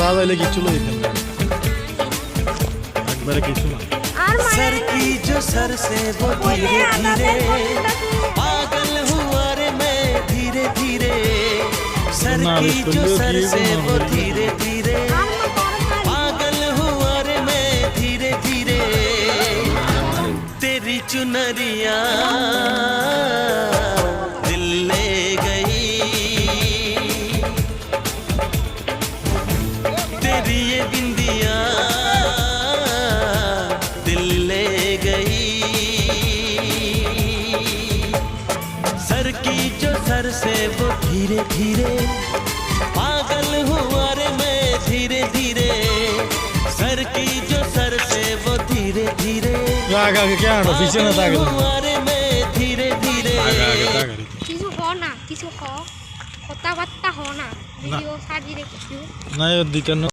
সাজাইলে কিছু লইতেন না একবারে কিছু না सर की जो सर से वो धीरे धीरे पागल हुआ रे मैं धीरे धीरे सर की जो सर से वो धीरे धीरे पागल हुआ रे मैं धीरे धीरे तेरी चुनरिया दिल ले गई तेरी ये बिंदिया सर की जो सर से वो धीरे धीरे पागल हुआ रे मैं धीरे धीरे सर की जो सर से वो धीरे धीरे आगे क्या है पीछे ना ताकि हुआ रे मैं धीरे धीरे आगे ताकि কিছু হ না কিছু হ কথাবার্তা হ না ভিডিও সাজি রেখেছি না ওর দিকে